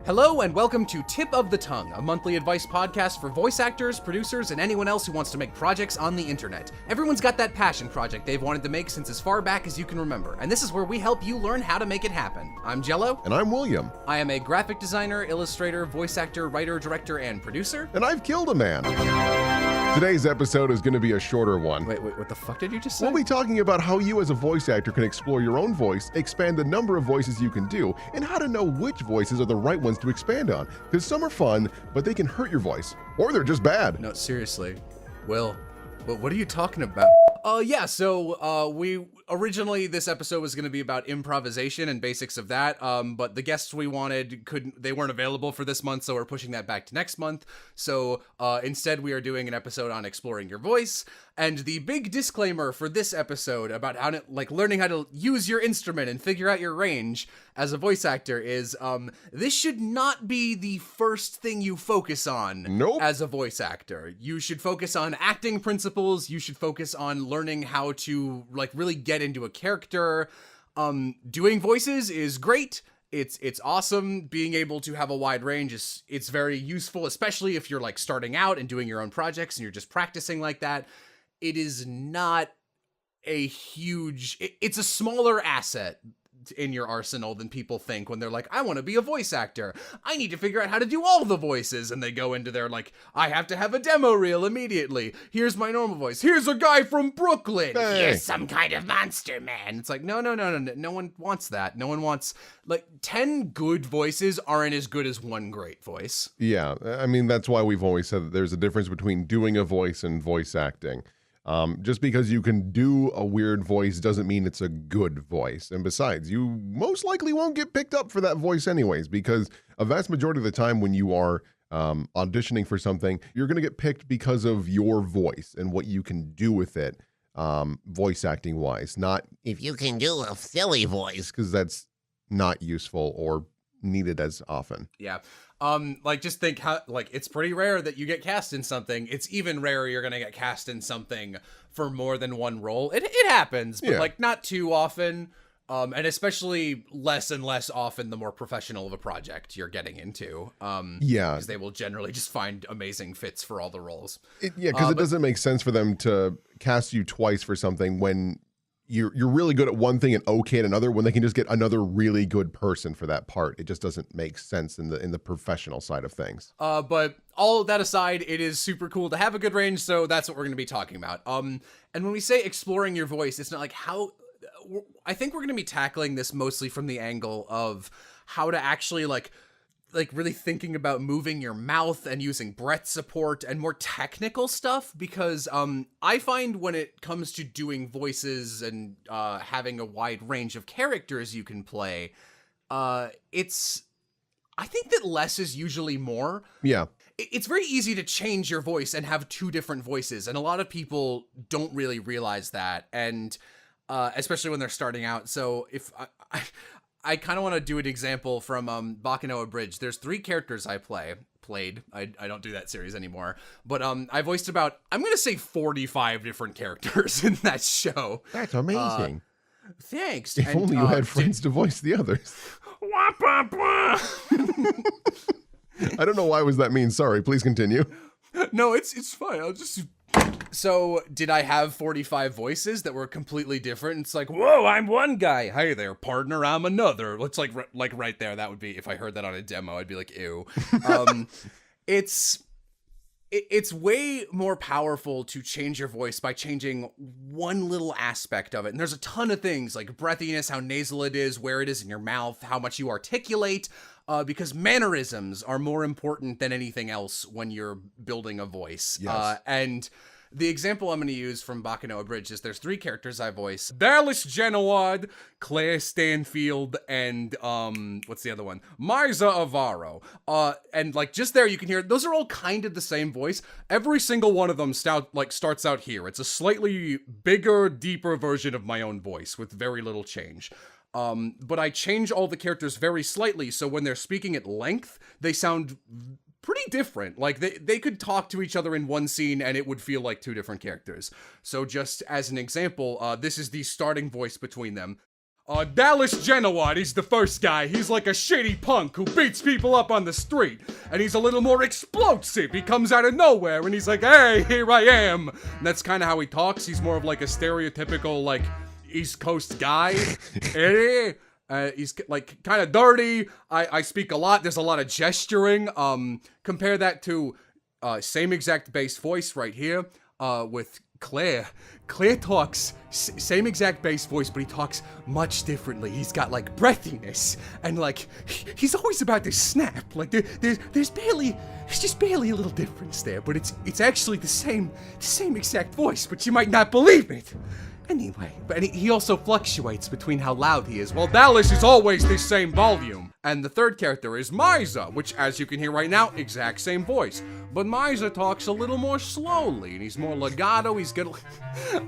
Hello and welcome to Tip of the Tongue, a monthly advice podcast for voice actors, producers, and anyone else who wants to make projects on the internet. Everyone's got that passion project they've wanted to make since as far back as you can remember, and this is where we help you learn how to make it happen. I'm Jello. And I'm William. I am a graphic designer, illustrator, voice actor, writer, director, and producer. And I've killed a man. Today's episode is going to be a shorter one. Wait, what the fuck did you just say? We'll be talking about how you as a voice actor can explore your own voice, expand the number of voices you can do, and how to know which voices are the right ones to expand on. Because some are fun, but they can hurt your voice. Or they're just bad. No, seriously. Will, what are you talking about? We originally, this episode was going to be about improvisation and basics of that, but the guests we wanted they weren't available for this month, so we're pushing that back to next month. So instead we are doing an episode on exploring your voice, and the big disclaimer for this episode about how to, learning how to use your instrument and figure out your range as a voice actor is, this should not be the first thing you focus on. Nope. As a voice actor. You should focus on acting principles, you should focus on learning how to, really get into a character. Doing voices is great. It's awesome. Being able to have a wide range it's very useful, especially if you're starting out and doing your own projects and you're just practicing like that. It is not a huge, it's a smaller asset in your arsenal than people think when they're like, I want to be a voice actor. I need to figure out how to do all the voices. And they go into their I have to have a demo reel immediately. Here's my normal voice. Here's a guy from Brooklyn. Hey. Here's some kind of monster man. It's no. No one wants that. No one wants 10 good voices aren't as good as one great voice. Yeah, I mean, that's why we've always said that there's a difference between doing a voice and voice acting. Just because you can do a weird voice doesn't mean it's a good voice. And besides, you most likely won't get picked up for that voice anyways, because a vast majority of the time when you are auditioning for something, you're going to get picked because of your voice and what you can do with it, voice acting wise, not if you can do a silly voice, because that's not useful or needed as often. Yeah. Just think how, it's pretty rare that you get cast in something. It's even rarer you're gonna get cast in something for more than one role. It happens, but Yeah. Not too often. And especially less and less often the more professional of a project you're getting into. Yeah. Because they will generally just find amazing fits for all the roles. Because it doesn't make sense for them to cast you twice for something when you're really good at one thing and okay at another, when they can just get another really good person for that part. It just doesn't make sense in the professional side of things. But all of that aside, it is super cool to have a good range, so that's what we're going to be talking about. And when we say exploring your voice, it's not how... I think we're going to be tackling this mostly from the angle of how to actually really thinking about moving your mouth and using breath support and more technical stuff, because I find when it comes to doing voices and having a wide range of characters you can play, I think that less is usually more. Yeah. It's very easy to change your voice and have two different voices, and a lot of people don't really realize that, and especially when they're starting out. So if I kind of want to do an example from Bakanoa Bridge. There's 3 characters I played. I don't do that series anymore. But I voiced about, I'm going to say 45 different characters in that show. That's amazing. Thanks. If only you had friends to voice the others. I don't know why was that mean. Sorry, please continue. No, it's fine. I'll just... So, did I have 45 voices that were completely different? It's whoa, I'm one guy. Hi there, partner, I'm another. It's right there. That would be, if I heard that on a demo, I'd be like, ew. It's way more powerful to change your voice by changing one little aspect of it. And there's a ton of things, like breathiness, how nasal it is, where it is in your mouth, how much you articulate, because mannerisms are more important than anything else when you're building a voice. Yes. And the example I'm going to use from Bakanoa Bridge is there's 3 characters I voice. Dallas Genowad, Claire Stanfield, and what's the other one? Marza Avaro. And just there you can hear, those are all kind of the same voice. Every single one of them starts out here. It's a slightly bigger, deeper version of my own voice with very little change. But I change all the characters very slightly, so when they're speaking at length, they sound pretty different. They could talk to each other in one scene and it would feel like 2 different characters. So just as an example, this is the starting voice between them. Dallas Genowat, he's the first guy. He's like a shitty punk who beats people up on the street. And he's a little more explosive. He comes out of nowhere and he's like, hey, here I am. And that's kind of how he talks. He's more of like a stereotypical, like, East Coast guy. He's like kind of dirty. I speak a lot. There's a lot of gesturing. Compare that to same exact bass voice right here with Claire. Claire talks same exact bass voice, but he talks much differently. He's got like breathiness, and like he's always about to snap. Like there's just barely a little difference there, but it's actually the same exact voice, but you might not believe it. Anyway, but he also fluctuates between how loud he is, while Dallas is always the same volume. And the third character is Miza, which, as you can hear right now, exact same voice. But Miza talks a little more slowly, and he's more legato. He's got,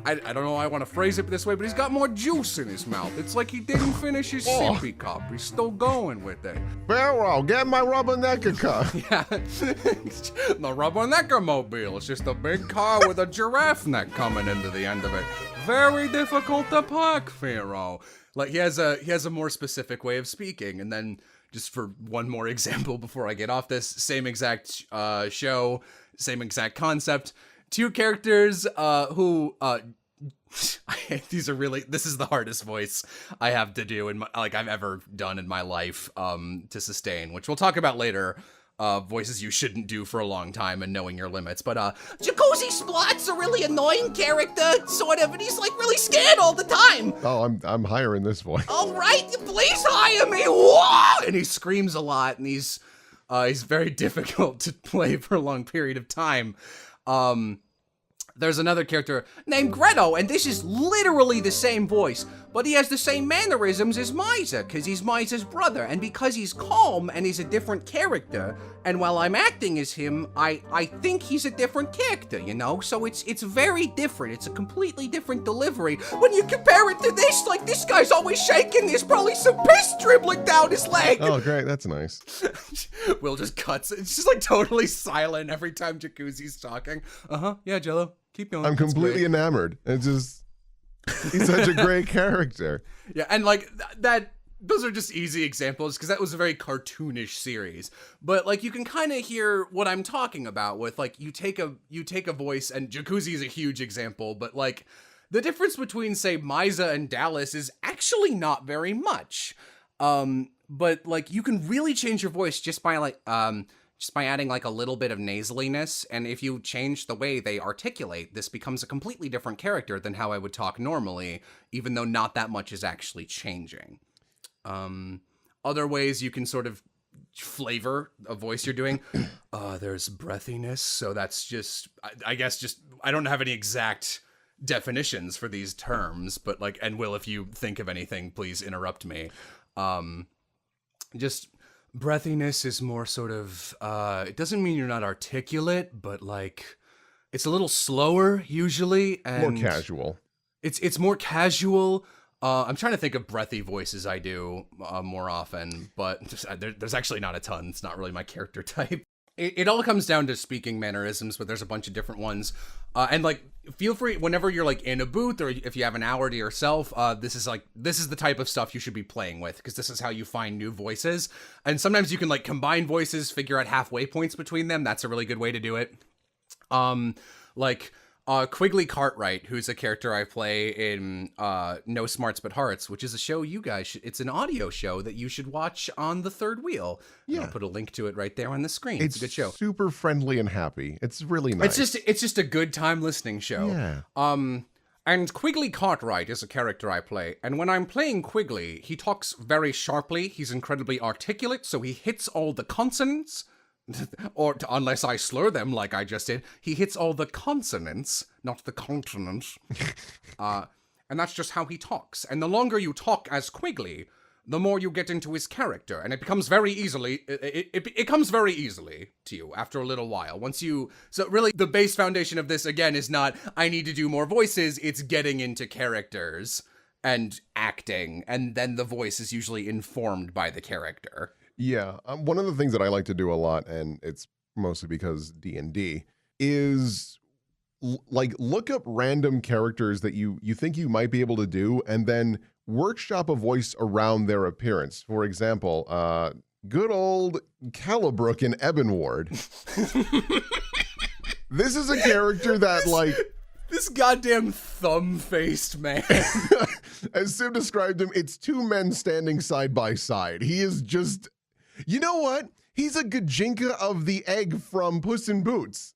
I don't know how I want to phrase it this way, but he's got more juice in his mouth. It's like he didn't finish his sippy cup. He's still going with it. Pharaoh, get my rubbernecker car. Yeah, the Rubbernecker Mobile. It's just a big car with a giraffe neck coming into the end of it. Very difficult to park, Pharaoh. Like he has a more specific way of speaking. And then just for one more example before I get off this, same exact show, same exact concept. Two characters who this is the hardest voice I have to do I've ever done in my life to sustain, which we'll talk about later. Voices you shouldn't do for a long time and knowing your limits. But Jacuzzi Splot's a really annoying character, sort of, and he's like really scared all the time. Oh, I'm hiring this voice. All right, please hire me. Whoa! And he screams a lot, and he's very difficult to play for a long period of time. There's another character named Greto, and this is literally the same voice, but he has the same mannerisms as Miza, because he's Miza's brother, and because he's calm and he's a different character, and while I'm acting as him, I think he's a different character, you know? So it's very different. It's a completely different delivery. When you compare it to this, like, this guy's always shaking. There's probably some piss dribbling down his leg. Oh, great. That's nice. Will just cuts. It's just like totally silent every time Jacuzzi's talking. Yeah, Jello. Keep going. I'm completely enamored. It's just, he's such a great character. Yeah, and like that, those are just easy examples because that was a very cartoonish series. But like you can kind of hear what I'm talking about with like you take a voice, and Jacuzzi is a huge example, but like the difference between say Miza and Dallas is actually not very much. But like you can really change your voice just by adding like a little bit of nasaliness, and if you change the way they articulate, this becomes a completely different character than how I would talk normally, even though not that much is actually changing. Other ways you can sort of flavor a voice you're doing, there's breathiness, so that's just, I guess just, I don't have any exact definitions for these terms, but like, and Will, if you think of anything, please interrupt me. Just breathiness is more sort of, it doesn't mean you're not articulate, but like, it's a little slower usually. And more casual. It's more casual. I'm trying to think of breathy voices I do more often, but there's actually not a ton. It's not really my character type. It all comes down to speaking mannerisms, but there's a bunch of different ones. And like, feel free whenever you're like in a booth or if you have an hour to yourself, this is the type of stuff you should be playing with, because this is how you find new voices. And sometimes you can like combine voices, figure out halfway points between them. That's a really good way to do it. Quigley Cartwright, who's a character I play in No Smarts But Hearts, which is a show you guys it's an audio show that you should watch on the third wheel. Yeah. I'll put a link to it right there on the screen. It's a good show. Super friendly and happy. It's really nice. It's just a good time listening show. Yeah. And Quigley Cartwright is a character I play, and when I'm playing Quigley, he talks very sharply. He's incredibly articulate, so he hits all the consonants. Unless I slur them like I just did, he hits all the consonants, not the consonants. And that's just how he talks. And the longer you talk as Quigley, the more you get into his character, and it becomes very easily, it comes very easily to you after a little while. So really the base foundation of this, again, is not, I need to do more voices, it's getting into characters and acting, and then the voice is usually informed by the character. Yeah, one of the things that I like to do a lot, and it's mostly because D&D, is like look up random characters that you think you might be able to do, and then workshop a voice around their appearance. For example, good old Calibrook in Ebonward. This is a character that like this goddamn thumb-faced man. As Sim described him, it's two men standing side by side. He is just, you know what? He's a Gajinka of the egg from Puss in Boots.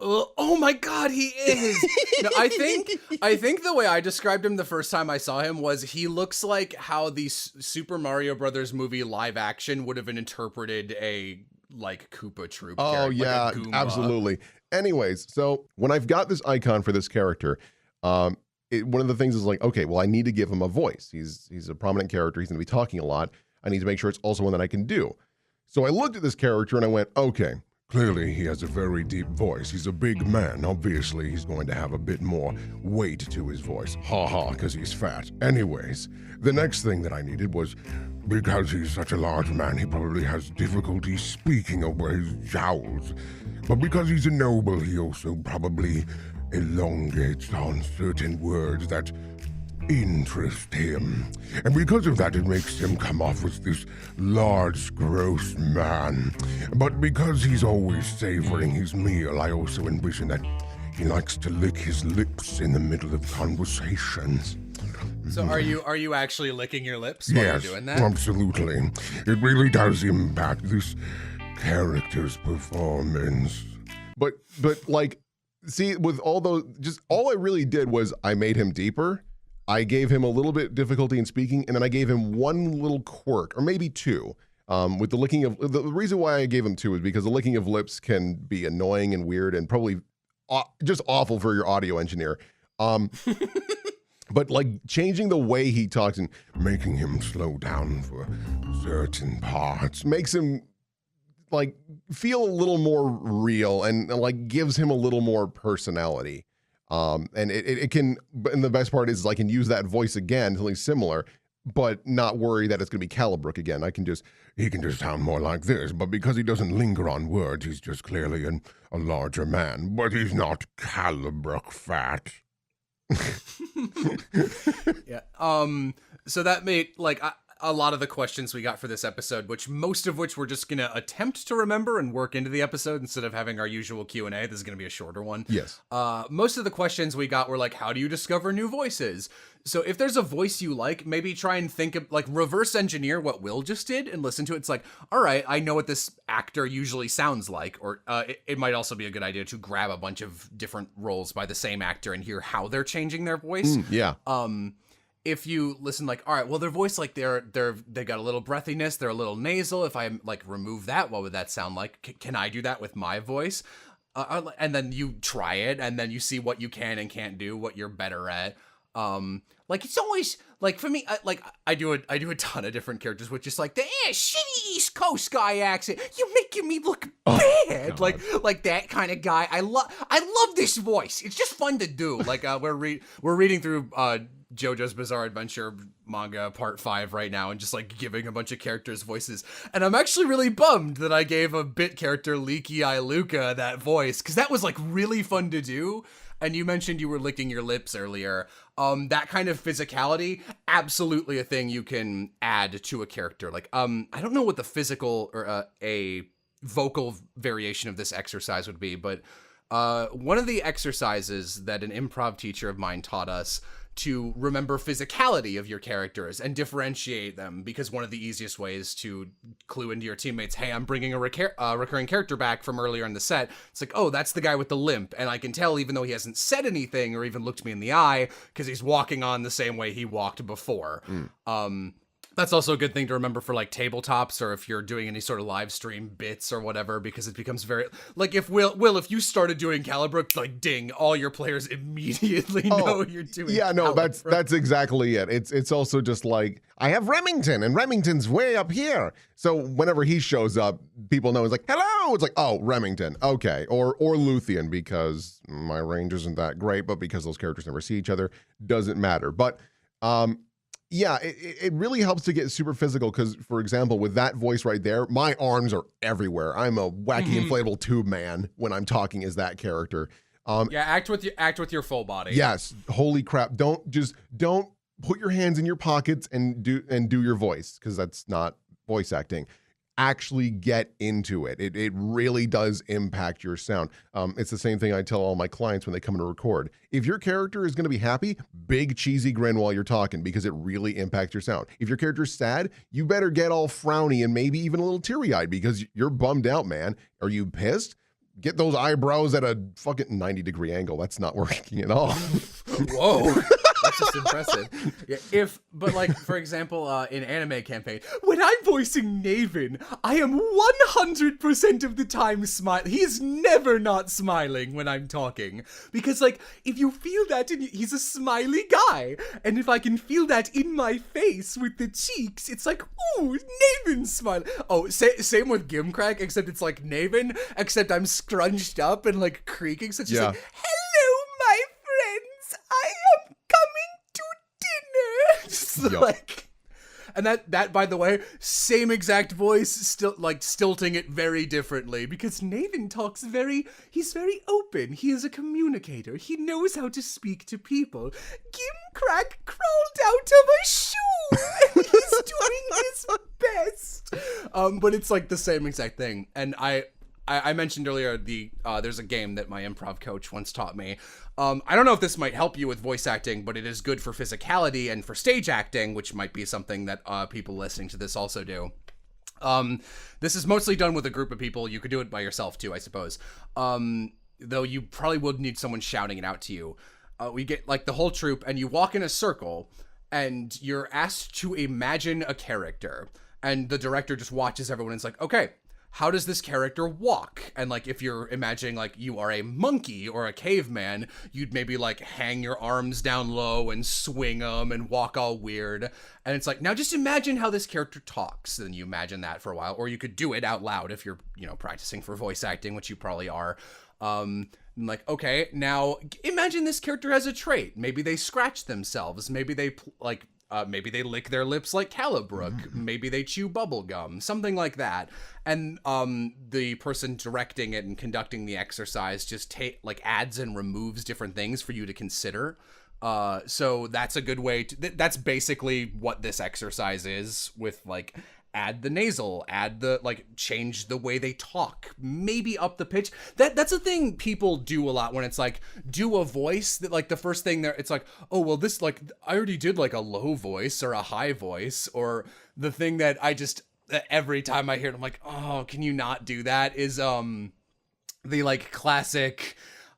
Oh my god, he is. No, I think the way I described him the first time I saw him was he looks like how the Super Mario Brothers movie live action would have been interpreted a like Koopa Troop. Oh yeah, like absolutely. Anyways, so when I've got this icon for this character, one of the things is like, okay, well, I need to give him a voice. He's a prominent character. He's going to be talking a lot. I need to make sure it's also one that I can do. So I looked at this character and I went, okay, clearly he has a very deep voice. He's a big man. Obviously, he's going to have a bit more weight to his voice. Ha ha, because he's fat. Anyways, the next thing that I needed was, because he's such a large man, he probably has difficulty speaking over his jowls. But because he's a noble, he also probably elongates on certain words that interest him. And because of that, it makes him come off as this large, gross man. But because he's always savoring his meal, I also envision that he likes to lick his lips in the middle of conversations. So are you actually licking your lips while Yes, you're doing that? Absolutely. It really does impact this character's performance. But like, see, with all those, just all I really did was I made him deeper. I gave him a little bit difficulty in speaking, and then I gave him one little quirk, or maybe two. With the licking of, the reason why I gave him two is because the licking of lips can be annoying and weird and probably just awful for your audio engineer. But like changing the way he talks and making him slow down for certain parts makes him like feel a little more real and like gives him a little more personality. And it can, and the best part is I can use that voice again, something similar, but not worry that it's going to be Calibrook again. He can just sound more like this, but because he doesn't linger on words, he's just clearly a larger man, but he's not Calibrook fat. Yeah. So that made like a lot of the questions we got for this episode, which most of which we're just gonna attempt to remember and work into the episode instead of having our usual Q&A. This is gonna be a shorter one. Yes. Most of the questions we got were like, how do you discover new voices? So if there's a voice you like, maybe try and think of like reverse engineer what Will just did and listen to it. It's like, all right, I know what this actor usually sounds like, or it might also be a good idea to grab a bunch of different roles by the same actor and hear how they're changing their voice. Yeah. If you listen like, all right, well, their voice, like they got a little breathiness, they're a little nasal. If I like remove that, what would that sound like? Can I do that with my voice? And then you try it, and then you see what you can and can't do, what you're better at. Like it's always like for me, I do a ton of different characters, which is like the shitty East Coast guy accent. You're making me look bad, God. like that kind of guy. I love this voice. It's just fun to do. Like we're reading through JoJo's Bizarre Adventure manga part 5 right now, and just like giving a bunch of characters voices. And I'm actually really bummed that I gave a bit character Leaky Eye Luca that voice, because that was like really fun to do. And you mentioned you were licking your lips earlier. That kind of physicality, absolutely a thing you can add to a character. Like, I don't know what the physical or a vocal variation of this exercise would be, but one of the exercises that an improv teacher of mine taught us to remember physicality of your characters and differentiate them, because one of the easiest ways to clue into your teammates, hey, I'm bringing a recurring character back from earlier in the set. It's like, oh, that's the guy with the limp, and I can tell even though he hasn't said anything or even looked me in the eye, because he's walking on the same way he walked before. That's also a good thing to remember for like tabletops, or if you're doing any sort of live stream bits or whatever, because it becomes very like if if you started doing Calibrook, like ding, all your players immediately know you're doing. Yeah, no, Calibrook. that's exactly it. It's also just like I have Remington, and Remington's way up here. So whenever he shows up, people know it's like hello. It's like, oh, Remington, okay, or Luthien, because my range isn't that great, but because those characters never see each other, doesn't matter. But yeah, it really helps to get super physical because, for example, with that voice right there, my arms are everywhere. I'm a wacky inflatable tube man when I'm talking as that character. Yeah, act with your full body. Yes, holy crap! Don't put your hands in your pockets and do your voice, because that's not voice acting. Actually get into it. It really does impact your sound. It's the same thing I tell all my clients when they come to record. If your character is going to be happy, big cheesy grin while you're talking, because it really impacts your sound. If your character's sad, you better get all frowny and maybe even a little teary-eyed because you're bummed out, man. Are you pissed? Get those eyebrows at a fucking 90-degree angle. That's not working at all. Whoa. That's just impressive. Yeah, but like, for example, in Anime Campaign, when I'm voicing Naven, I am 100% of the time smiling. He is never not smiling when I'm talking. Because, like, if you feel that, he's a smiley guy. And if I can feel that in my face with the cheeks, it's like, ooh, Naven's smiling. Oh, same with Gimcrack, except it's like Naven, except I'm scrunched up and, like, creaking. So it's just like, hello, my friends, I am coming to dinner. Just like, and that by the way, same exact voice, still like stilting it very differently, because Nathan talks he's very open. He is a communicator. He knows how to speak to people. Gimcrack crawled out of a shoe and he's doing his best. But it's like the same exact thing. And I mentioned earlier there's a game that my improv coach once taught me. I don't know if this might help you with voice acting, but it is good for physicality and for stage acting, which might be something that people listening to this also do. This is mostly done with a group of people. You could do it by yourself too, I suppose. Though you probably would need someone shouting it out to you. We get like the whole troupe and you walk in a circle and you're asked to imagine a character, and the director just watches everyone and is like, okay, how does this character walk? And like, if you're imagining like you are a monkey or a caveman, you'd maybe like hang your arms down low and swing them and walk all weird. And it's like, now just imagine how this character talks. And you imagine that for a while, or you could do it out loud if you're, practicing for voice acting, which you probably are. Like, okay, now imagine this character has a trait. Maybe they scratch themselves. Maybe they maybe they lick their lips like Calibrook. Maybe they chew bubble gum, something like that. And the person directing it and conducting the exercise just adds and removes different things for you to consider. So that's a good way to. That's basically what this exercise is, with like add the nasal, add the change the way they talk, maybe up the pitch. That's a thing people do a lot when it's like do a voice that like the first thing there it's like, oh well, this like I already did like a low voice or a high voice, or the thing that I just every time I hear it I'm like, oh, can you not do that, is the like classic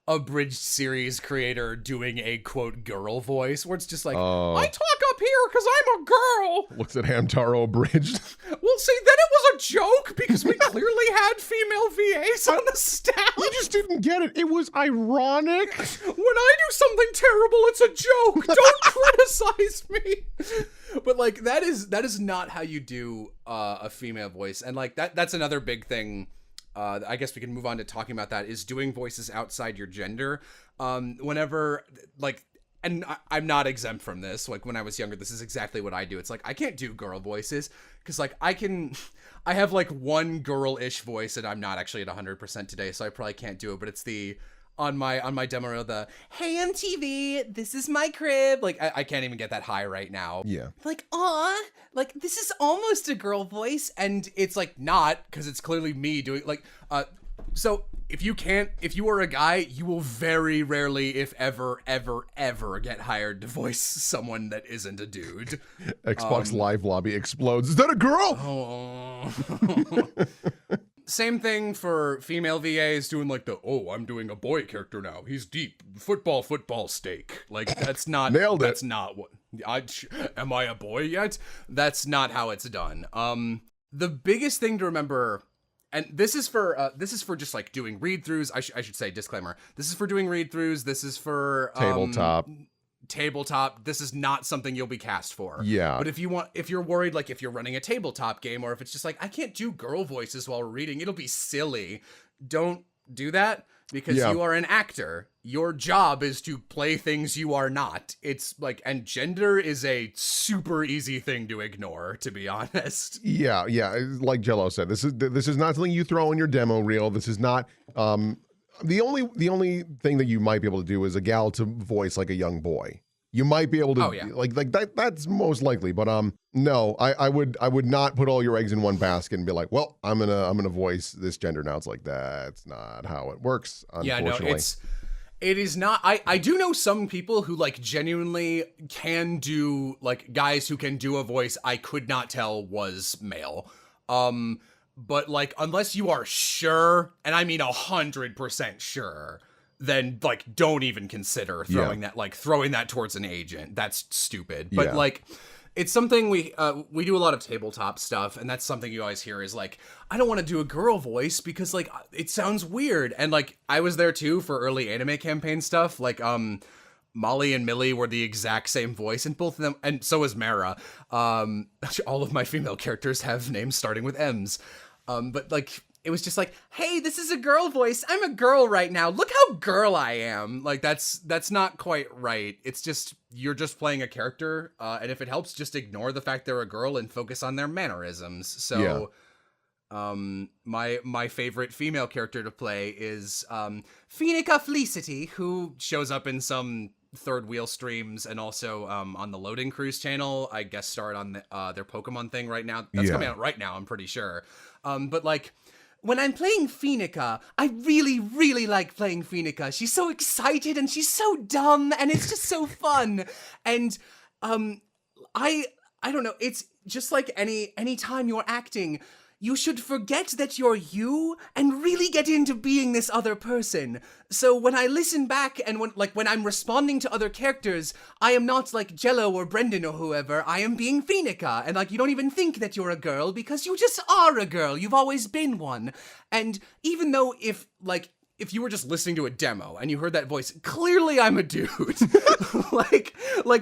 abridged series creator doing a quote girl voice where it's just like, I talk up here because I'm a girl. Looks at Hamtaro abridged. Well, see, then it was a joke because we clearly had female VAs on the staff. You just didn't get it. It was ironic. When I do something terrible, it's a joke. Don't criticize me. But like that is not how you do a female voice, and like that's another big thing. I guess we can move on to talking about that, is doing voices outside your gender. Whenever, like, and I'm not exempt from this. Like, when I was younger, this is exactly what I do. It's like, I can't do girl voices because, like, I have, like, one girl-ish voice, and I'm not actually at 100% today, so I probably can't do it, but it's on my demo reel, the, hey, MTV, this is my crib. Like, I can't even get that high right now. Yeah. Like, aw, like, this is almost a girl voice, and it's, like, not, because it's clearly me doing, like, so if you are a guy, you will very rarely, if ever, ever, ever get hired to voice someone that isn't a dude. Xbox Live lobby explodes. Is that a girl? Oh. Same thing for female VAs doing like I'm doing a boy character now. He's deep. Football steak. Like, that's not. Nailed it. That's not what. Am I a boy yet? That's not how it's done. The biggest thing to remember, and this is for just like doing read-throughs. I should say, disclaimer. This is for doing read-throughs. This is for tabletop. This is not something you'll be cast for. Yeah. But if you're worried, like if you're running a tabletop game, or if it's just like, I can't do girl voices while we're reading, it'll be silly. Don't do that, because you are an actor. Your job is to play things you are not. It's like, and gender is a super easy thing to ignore, to be honest. Yeah. Like Jello said, this is not something you throw in your demo reel. This is not The only thing that you might be able to do is a gal to voice like a young boy. You might be able to like that. That's most likely, but no, I would not put all your eggs in one basket and be like, well, I'm gonna voice this gender now. It's like that's not how it works. Unfortunately. Yeah, no, it is not. I do know some people who like genuinely can do, like, guys who can do a voice I could not tell was male. But like, unless you are sure, and I mean 100% sure, then like don't even consider throwing that towards an agent. That's stupid. But like, it's something we do a lot of tabletop stuff, and that's something you always hear is like, I don't want to do a girl voice because like it sounds weird. And like, I was there too for early anime campaign stuff. Like Molly and Millie were the exact same voice, and both of them, and so is Mara. All of my female characters have names starting with M's. But like, it was just like, hey, this is a girl voice. I'm a girl right now. Look how girl I am. Like, that's not quite right. It's just, you're just playing a character. And if it helps, just ignore the fact they're a girl and focus on their mannerisms. So, my favorite female character to play is, Phoenica Felicity, who shows up in some third wheel streams and also, on the Loading Cruise channel. I guest starred on their Pokemon thing right now. That's coming out right now, I'm pretty sure. But like, when I'm playing Phoenica, I really, really like playing Phoenica. She's so excited and she's so dumb and it's just so fun. And I don't know, it's just like any time you're acting, you should forget that you're you and really get into being this other person. So when I listen back and when I'm responding to other characters, I am not like Jello or Brendan or whoever. I am being Phoenica. And like, you don't even think that you're a girl because you just are a girl. You've always been one. And even though if you were just listening to a demo and you heard that voice, clearly I'm a dude. like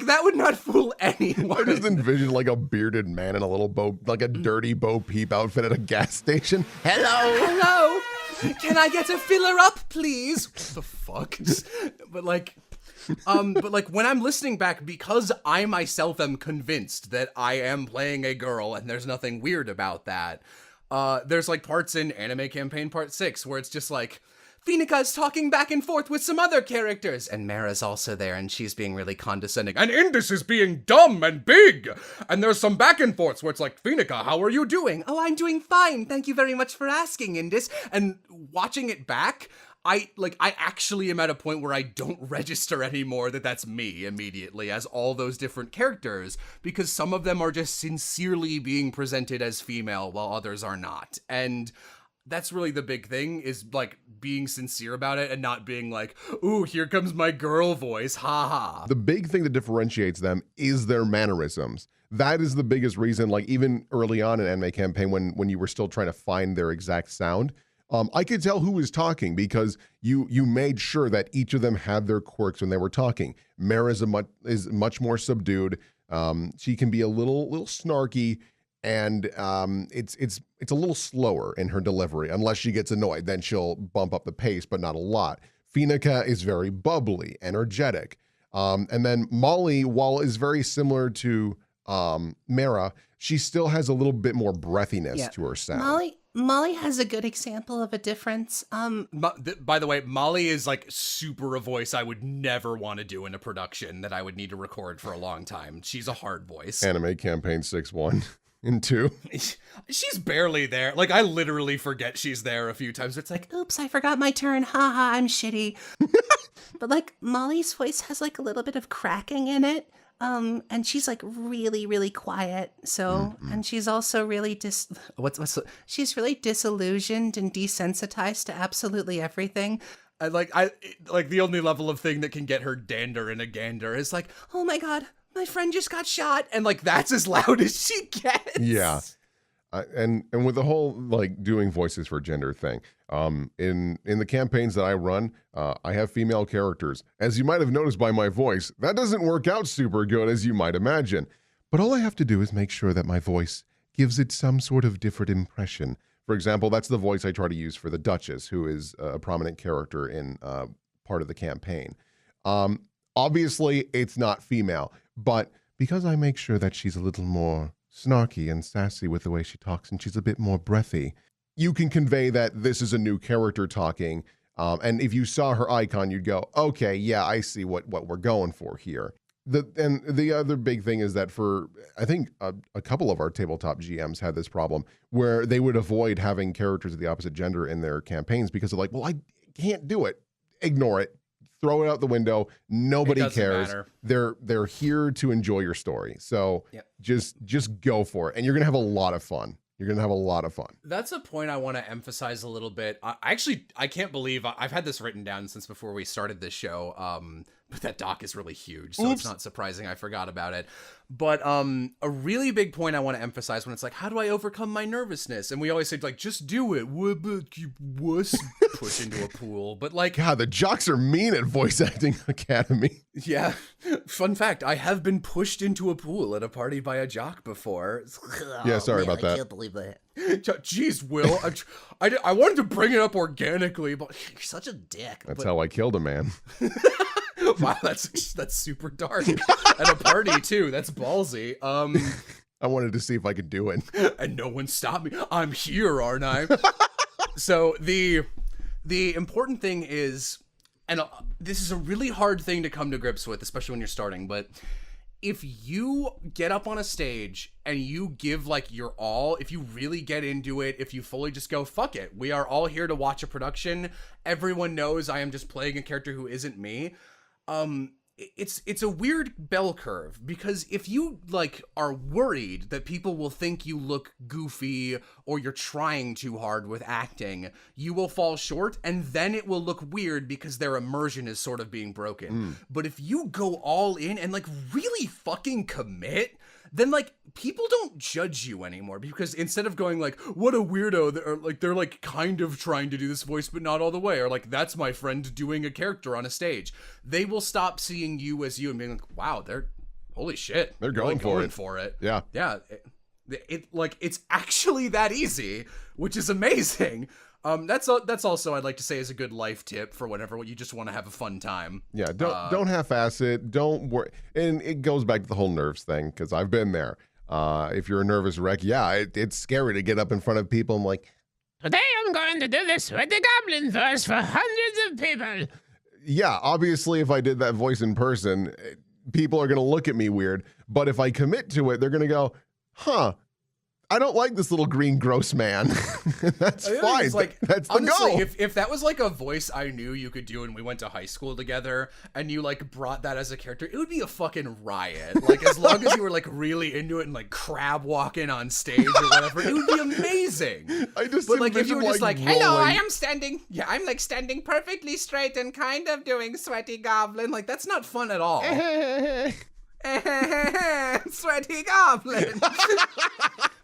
that would not fool anyone. I just envisioned like a bearded man in a little like a dirty Bo Peep outfit at a gas station. Hello. Can I get a filler up, please? What the fuck? But like when I'm listening back, because I myself am convinced that I am playing a girl and there's nothing weird about that, there's like parts in Anime Campaign Part 6 where it's just like, Phoenica's talking back and forth with some other characters, and Mara's also there, and she's being really condescending. And Indus is being dumb and big, and there's some back and forths where it's like, Phoenica, how are you doing? Oh, I'm doing fine. Thank you very much for asking, Indus. And watching it back, I actually am at a point where I don't register anymore that that's me immediately as all those different characters, because some of them are just sincerely being presented as female while others are not. And that's really the big thing, is like being sincere about it and not being like, ooh, here comes my girl voice, haha. The big thing that differentiates them is their mannerisms. That is the biggest reason, like even early on in Anime Campaign when you were still trying to find their exact sound, I could tell who was talking because you made sure that each of them had their quirks when they were talking. Mara is much more subdued. She can be a little snarky, and it's a little slower in her delivery. Unless she gets annoyed, then she'll bump up the pace, but not a lot. Phoenica is very bubbly, energetic. And then Molly, while is very similar to Mara, she still has a little bit more breathiness to her sound. Molly has a good example of a difference. By the way, Molly is like super a voice I would never want to do in a production that I would need to record for a long time. She's a hard voice. Anime Campaign 6-1 and 2. She's barely there. Like, I literally forget she's there a few times. It's like, oops, I forgot my turn. Haha, I'm shitty. But like, Molly's voice has like a little bit of cracking in it. And she's like really, really quiet. So, and she's also really she's really disillusioned and desensitized to absolutely everything. I like the only level of thing that can get her dander in a gander is like, oh my God, my friend just got shot. And like, that's as loud as she gets. Yeah. And with the whole like doing voices for gender thing, in the campaigns that I run, I have female characters. As you might have noticed by my voice, that doesn't work out super good as you might imagine. But all I have to do is make sure that my voice gives it some sort of different impression. For example, that's the voice I try to use for the Duchess, who is a prominent character in part of the campaign. Obviously, it's not female, but because I make sure that she's a little more snarky and sassy with the way she talks, and she's a bit more breathy, you can convey that this is a new character talking, And if you saw her icon, you'd go, okay, yeah, I see what we're going for here. And the other big thing is that I think a couple of our tabletop GMs had this problem where they would avoid having characters of the opposite gender in their campaigns because they're like, well, I can't do it. Ignore it. Throw it out the window. Nobody cares. Matter. They're here to enjoy your story. So just go for it. And you're going to have a lot of fun. You're going to have a lot of fun. That's a point I want to emphasize a little bit. I can't believe I've had this written down since before we started this show. But that doc is really huge, so It's not surprising I forgot about it. But a really big point I want to emphasize when it's like, how do I overcome my nervousness? And we always say, like, just do it. You wuss. Push into a pool. But like, God, the jocks are mean at Voice Acting Academy. Yeah. Fun fact, I have been pushed into a pool at a party by a jock before. Yeah, sorry about that. I can't believe that. Jeez, Will. I wanted to bring it up organically, but you're such a dick. That's how I killed a man. Wow, that's super dark. At a party too. That's ballsy. I wanted to see if I could do it. And no one stopped me. I'm here, aren't I? So the important thing is, and this is a really hard thing to come to grips with, especially when you're starting, but if you get up on a stage and you give like your all, if you really get into it, if you fully just go, fuck it, we are all here to watch a production, everyone knows I am just playing a character who isn't me. It's a weird bell curve, because if you like are worried that people will think you look goofy or you're trying too hard with acting, you will fall short, and then it will look weird because their immersion is sort of being broken. But if you go all in and like really fucking commit, then like people don't judge you anymore, because instead of going like, what a weirdo, they're like kind of trying to do this voice but not all the way, or like, that's my friend doing a character on a stage, they will stop seeing you as you and being like, wow, holy shit, they're going for it. Yeah It's actually that easy, which is amazing. That's also, I'd like to say, is a good life tip for whenever you just want to have a fun time. Yeah, don't half-ass it. Don't worry. And it goes back to the whole nerves thing, because I've been there. If you're a nervous wreck, it's scary to get up in front of people and like, today I'm going to do the Sweaty Goblin verse for hundreds of people. Yeah, obviously if I did that voice in person, people are going to look at me weird. But if I commit to it, they're going to go, huh, I don't like this little green gross man. That's fine. Like, that's the honestly, goal. If that was like a voice I knew you could do and we went to high school together and you like brought that as a character, it would be a fucking riot. Like, as long as you were like really into it and like crab walking on stage or whatever, it would be amazing. But like, if you were just like, rolling. hello, I'm like standing perfectly straight and kind of doing Sweaty Goblin, like, that's not fun at all. Sweaty Goblin.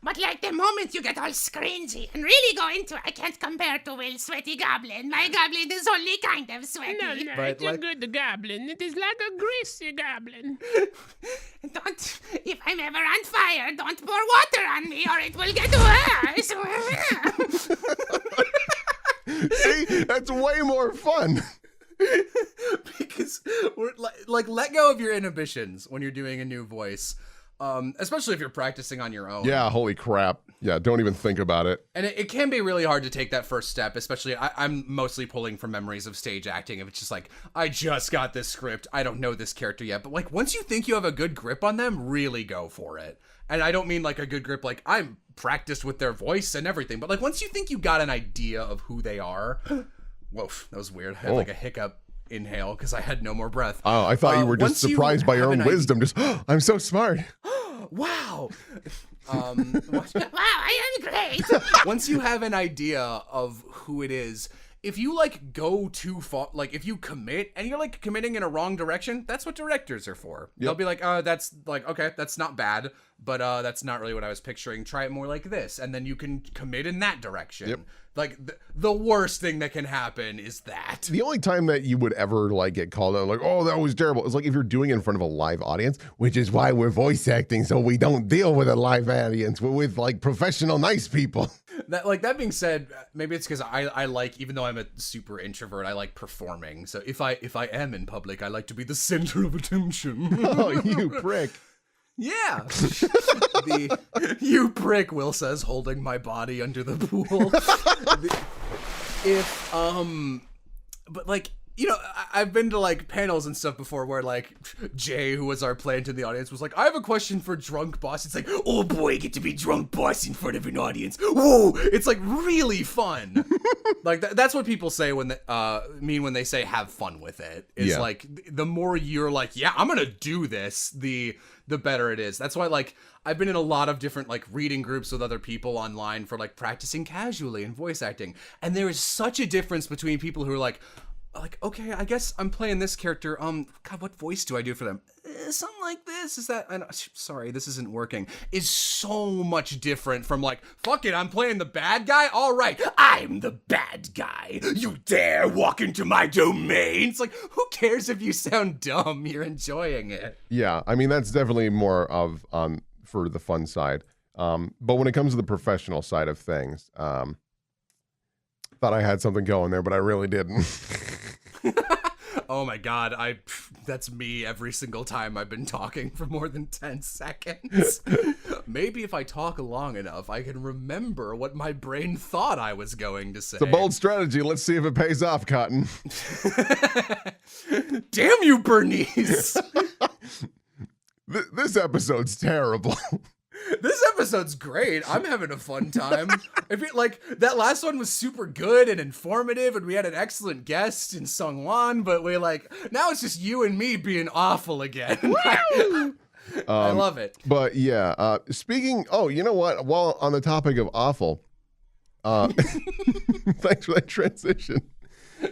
But like the moment you get all scringy and really go into I can't compare to Will's Sweaty Goblin. My goblin is only kind of sweaty. No, But it's a good goblin. It is like a greasy goblin. If I'm ever on fire, don't pour water on me or it will get worse. See, that's way more fun. Because we're like, let go of your inhibitions when you're doing a new voice, especially if you're practicing on your own. Yeah, holy crap. Yeah, don't even think about it. And it can be really hard to take that first step, especially I'm mostly pulling from memories of stage acting. If it's just like, I just got this script, I don't know this character yet, but like, once you think you have a good grip on them, really go for it. And I don't mean like a good grip like I'm practiced with their voice and everything, but like, once you think you got an idea of who they are. Whoa, that was weird. I had like a hiccup inhale because I had no more breath. Oh, I thought you were just surprised by your own wisdom. Just, I'm so smart. Wow. Wow, I am great. Once you have an idea of who it is, if you like go too far, like if you commit and you're like committing in a wrong direction, that's what directors are for. Yep. They'll be like, that's like, okay, that's not bad, but that's not really what I was picturing. Try it more like this. And then you can commit in that direction. Yep. Like the worst thing that can happen is that. The only time that you would ever like get called out like, oh, that was terrible, is like if you're doing it in front of a live audience, which is why we're voice acting, so we don't deal with a live audience. We're with like professional, nice people. That being said, maybe it's because I like, even though I'm a super introvert, I like performing. So if I am in public, I like to be the center of attention. Oh, you prick. Yeah. You prick, Will says, holding my body under the pool. But like, you know, I've been to like panels and stuff before where like Jay, who was our plant in the audience, was like, I have a question for drunk boss. It's like, oh boy, get to be drunk boss in front of an audience. Whoa, it's like really fun. Like that's what people say when they mean when they say have fun with it. Is like the more you're like, yeah, I'm gonna do this, the better it is. That's why like I've been in a lot of different like reading groups with other people online for like practicing casually and voice acting. And there is such a difference between people who are like, okay, I guess I'm playing this character. God, what voice do I do for them? Something like this. Is that? Sorry, this isn't working. Is so much different from like, fuck it, I'm playing the bad guy. All right, I'm the bad guy. You dare walk into my domain? It's like, who cares if you sound dumb? You're enjoying it. Yeah, I mean that's definitely more of for the fun side. But when it comes to the professional side of things, thought I had something going there, but I really didn't. Oh my god, that's me every single time I've been talking for more than 10 seconds. Maybe if I talk long enough, I can remember what my brain thought I was going to say. It's a bold strategy. Let's see if it pays off, Cotton. Damn you, Bernice! This episode's terrible. This episode's great. I'm having a fun time. I feel like that last one was super good and informative, and we had an excellent guest in Sung Wan, but we like, now it's just you and me being awful again. I love it. But yeah, speaking, you know what? While on the topic of awful, thanks for that transition.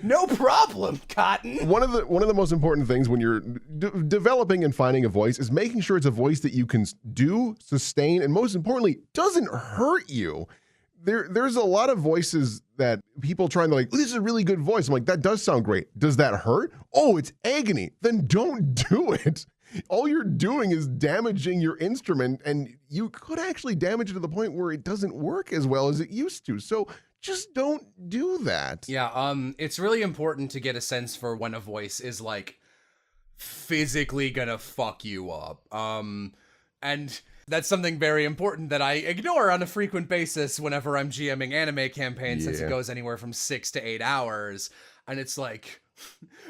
No problem, Cotton. One of the most important things when you're developing and finding a voice is making sure it's a voice that you can do, sustain, and most importantly, doesn't hurt you. There's a lot of voices that people trying to like, this is a really good voice. I'm like, that does sound great. Does that hurt? Oh, it's agony. Then don't do it. All you're doing is damaging your instrument, and you could actually damage it to the point where it doesn't work as well as it used to. So just don't do that. Yeah, it's really important to get a sense for when a voice is like physically gonna fuck you up. And that's something very important that I ignore on a frequent basis whenever I'm GMing anime campaigns, since it goes anywhere from 6 to 8 hours. And it's like,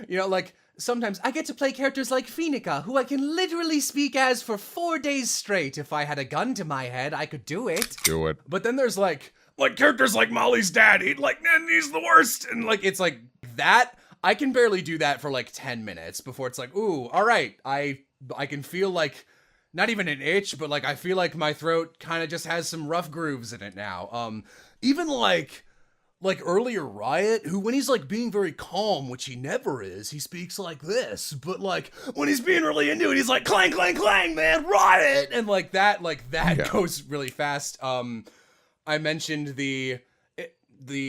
you know, like sometimes I get to play characters like Phoenica, who I can literally speak as for 4 days straight. If I had a gun to my head, I could do it. Do it. But then there's like characters like Molly's dad, and he's the worst. And like, it's like that. I can barely do that for like 10 minutes before it's like, ooh, all right. I can feel like not even an itch, but like, I feel like my throat kind of just has some rough grooves in it now. Even like earlier Riot, who when he's like being very calm, which he never is, he speaks like this, but like when he's being really into it, he's like clang, clang, clang, man, Riot. And like that goes really fast. I mentioned the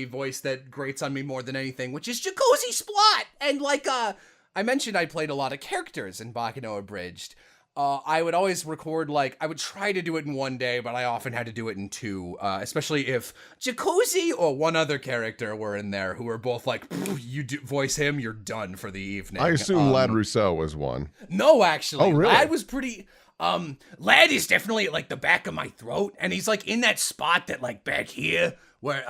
voice that grates on me more than anything, which is Jacuzzi Splot. And like, I mentioned I played a lot of characters in Bakano Abridged. I would always record, like, I would try to do it in one day, but I often had to do it in 2, especially if Jacuzzi or one other character were in there who were both like, you voice him, you're done for the evening. I assume Lad Rousseau was one. No, actually. Oh, really? Lad was pretty... Lad is definitely at like the back of my throat, and he's like in that spot that like back here where,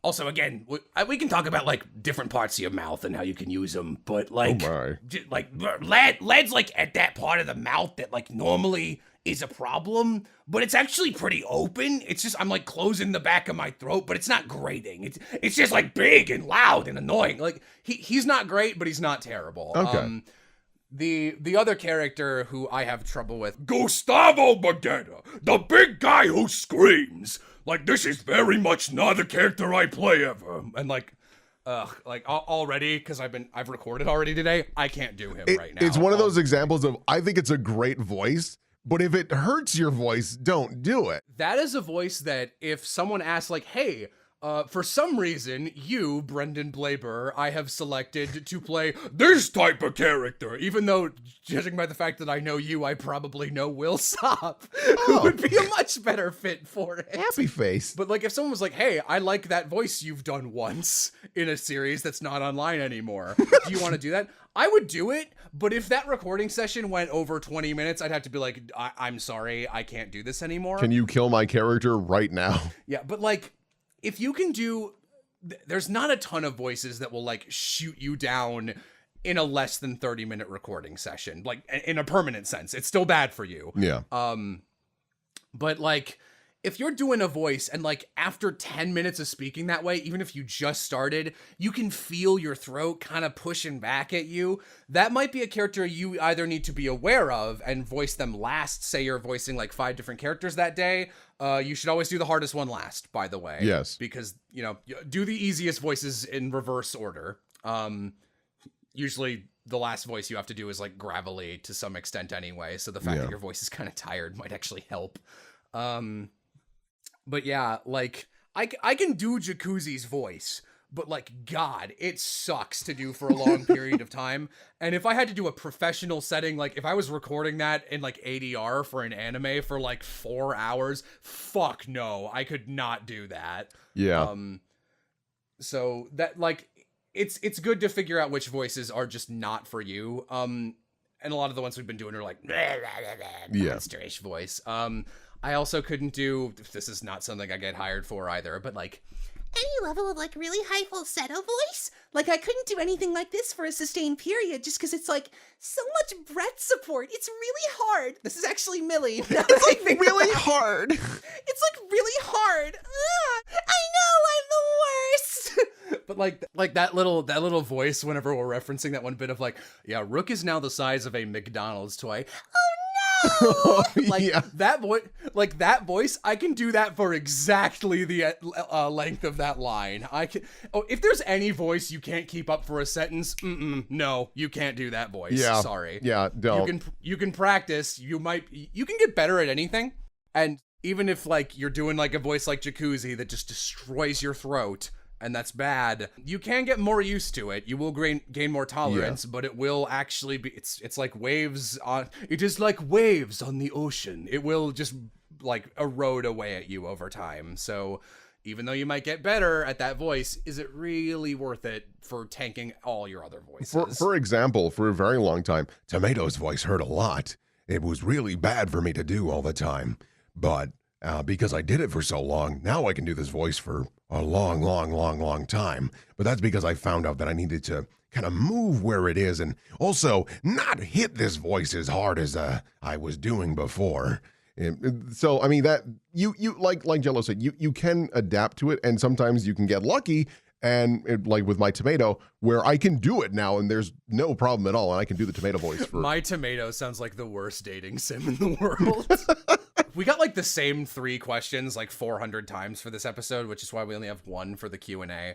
also again, we can talk about like different parts of your mouth and how you can use them, but like, Lad's like at that part of the mouth that like normally is a problem, but it's actually pretty open. It's just, I'm like closing the back of my throat, but it's not grating. It's just like big and loud and annoying. Like he's not great, but he's not terrible. Okay. The other character who I have trouble with, Gustavo Baguetta, the big guy who screams. Like, this is very much not the character I play ever. And like already, because I've recorded already today, I can't do him right now. It's one of those examples of, I think it's a great voice, but if it hurts your voice, don't do it. That is a voice that if someone asks like, hey, for some reason, you, Brendan Blaber, I have selected to play this type of character, even though, judging by the fact that I know you, I probably know Will Sop, who would be a much better fit for it. Happy face. But like, if someone was like, hey, I like that voice you've done once in a series that's not online anymore, do you want to do that? I would do it, but if that recording session went over 20 minutes, I'd have to be like, I'm sorry, I can't do this anymore. Can you kill my character right now? Yeah, but like, if you can do there's not a ton of voices that will like shoot you down in a less than 30-minute recording session, like in a permanent sense. It's still bad for you. Yeah. But like, if you're doing a voice and like after 10 minutes of speaking that way, even if you just started, you can feel your throat kind of pushing back at you. That might be a character you either need to be aware of and voice them last. Say you're voicing like 5 different characters that day. You should always do the hardest one last, by the way. Yes. Because, you know, do the easiest voices in reverse order. Usually the last voice you have to do is like gravelly to some extent anyway. So the fact that your voice is kind of tired might actually help. But yeah, like, I can do Jacuzzi's voice, but like, God, it sucks to do for a long period of time. And if I had to do a professional setting, like if I was recording that in like ADR for an anime for like 4 hours, fuck no, I could not do that. Yeah. So that like, it's good to figure out which voices are just not for you. And a lot of the ones we've been doing are like, monster-ish voice. I also couldn't do, this is not something I get hired for either, but like, Any level of like really high falsetto voice? Like I couldn't do anything like this for a sustained period just because it's like so much breath support. It's really hard. This is actually Millie. It's like really hard. It's like really hard. I know I'm the worst. but like that little voice whenever we're referencing that one bit of like, yeah, Rook is now the size of a McDonald's toy. Like that voice, I can do that for exactly the length of that line. I can. Oh, if there's any voice you can't keep up for a sentence, no, you can't do that voice. Yeah. Sorry. Yeah, don't. You can practice. You can get better at anything. And even if like you're doing like a voice like Jacuzzi that just destroys your throat, and that's bad, you can get more used to it. You will gain more tolerance, but it will actually be, it's like waves on, it is like waves on the ocean. It will just like erode away at you over time. So even though you might get better at that voice, is it really worth it for tanking all your other voices? For example, for a very long time, Tomato's voice hurt a lot. It was really bad for me to do all the time. But because I did it for so long, now I can do this voice for a long time. But that's because I found out that I needed to kind of move where it is and also not hit this voice as hard as I was doing before. So, I mean, that you like Jello said, you can adapt to it, and sometimes you can get lucky. And like with my tomato, where I can do it now, and there's no problem at all, and I can do the tomato voice for My tomato sounds like the worst dating sim in the world. We got like the same 3 questions like 400 times for this episode, which is why we only have 1 for the Q&A.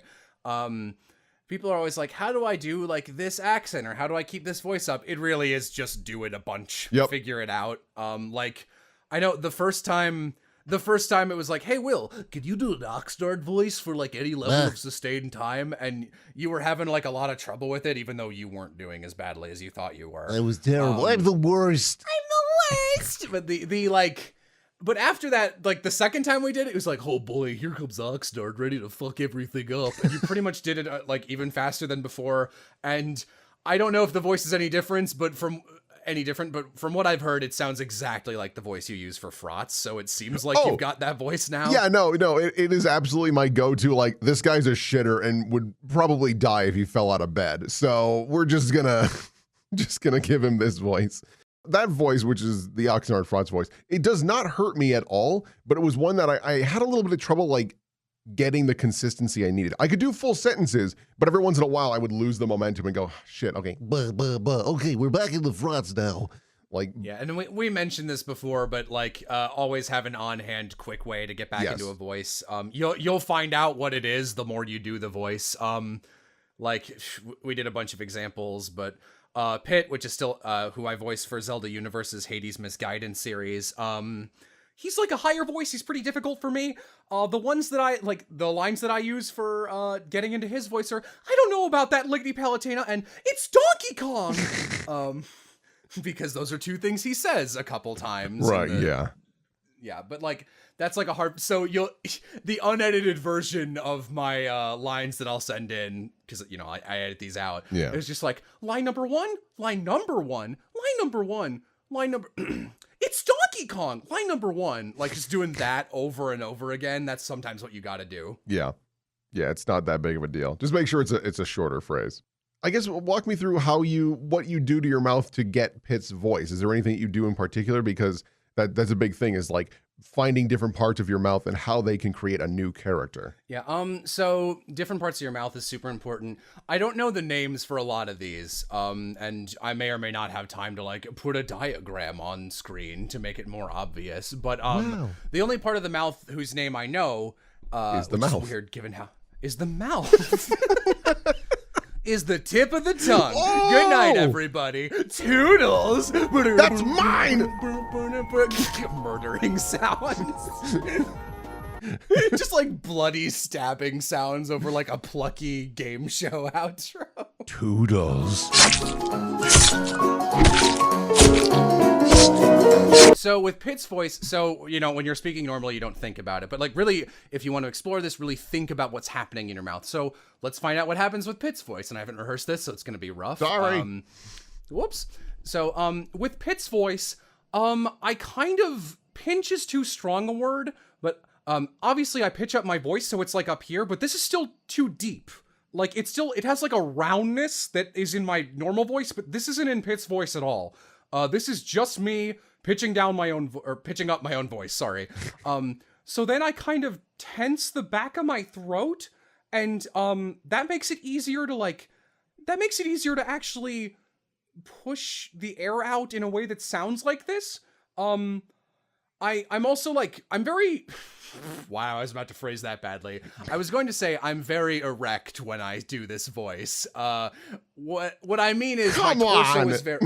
People are always like, how do I do like this accent, or how do I keep this voice up? It really is just do it a bunch. Yep. Figure it out. Like I know the first time it was like, hey, Will, could you do an Oxnard voice for like any level of sustained time? And you were having like a lot of trouble with it, even though you weren't doing as badly as you thought you were. I was terrible. I'm the worst. But but after that, like the second time we did it, it was like, oh boy, here comes Oxnard ready to fuck everything up. And you pretty much did it like even faster than before. And I don't know if the voice is any different, but from what I've heard, it sounds exactly like the voice you use for Frotz. So it seems like you've got that voice now. Yeah, no, it is absolutely my go-to. Like, this guy's a shitter and would probably die if he fell out of bed. So we're just gonna give him this voice. That voice, which is the Oxnard Frotz voice, it does not hurt me at all, but it was one that I had a little bit of trouble, like, getting the consistency I needed. I could do full sentences, but every once in a while I would lose the momentum and go, shit, okay. Okay, we're back in the Frotz now. Like, yeah, and we mentioned this before, but like always have an on-hand quick way to get back Yes. into a voice. You'll find out what it is the more you do the voice. Like we did a bunch of examples, but Pitt, which is still who I voice for Zelda Universe's Hades Misguidance series, he's like a higher voice. He's pretty difficult for me. The ones that I like, the lines that I use for getting into his voice are, I don't know about that Liggity Palutena, and it's Donkey Kong. Because those are 2 things he says a couple times. right, yeah. Yeah, but like that's like a hard. So the unedited version of my lines that I'll send in, because you know I edit these out. Yeah. It's just like line number 1, line number 1, line number 1, line number. It's Donkey Kong, line number 1. Like just doing that over and over again. That's sometimes what you got to do. Yeah. Yeah, it's not that big of a deal. Just make sure it's a shorter phrase. I guess walk me through what you do to your mouth to get Pitt's voice. Is there anything that you do in particular? Because that's a big thing, is like finding different parts of your mouth and how they can create a new character. Yeah, so different parts of your mouth is super important. I don't know the names for a lot of these, and I may or may not have time to like put a diagram on screen to make it more obvious. But the only part of the mouth whose name I know is the which mouth. is weird given how is the mouth. Is the tip of the tongue. Oh! Good night, everybody. Toodles. That's mine. Murdering sounds. Just like bloody stabbing sounds over like a plucky game show outro. Toodles. So with Pitt's voice, so, you know, when you're speaking normally, you don't think about it. But like really, if you want to explore this, really think about what's happening in your mouth. So let's find out what happens with Pitt's voice. And I haven't rehearsed this, so it's going to be rough. Sorry. Whoops. So with Pitt's voice, I kind of, pinch is too strong a word, but obviously I pitch up my voice so it's like up here, but this is still too deep. Like it has like a roundness that is in my normal voice, but this isn't in Pitt's voice at all. This is just me pitching down my own, or pitching up my own voice, sorry. So then I kind of tense the back of my throat, and that makes it easier to actually push the air out in a way that sounds like this. I'm also like, I'm very, wow, I was about to phrase that badly. I was going to say I'm very erect when I do this voice. What I mean is Come my torso on. is very,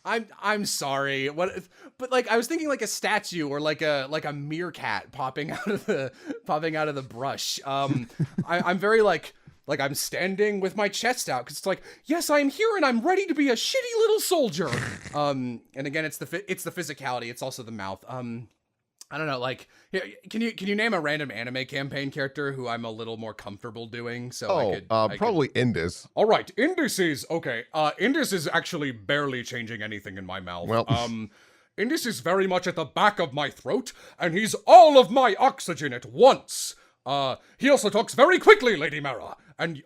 I'm sorry. But like I was thinking like a statue or like a meerkat popping out of the brush. I'm very like I'm standing with my chest out because it's like, yes, I am here and I'm ready to be a shitty little soldier. And again, it's the physicality. It's also the mouth. I don't know, like, can you name a random anime campaign character who I'm a little more comfortable doing? So I probably Indus. All right, Indus is okay. Indus is actually barely changing anything in my mouth. Well, Indus is very much at the back of my throat, and he's all of my oxygen at once. He also talks very quickly, Lady Mara, and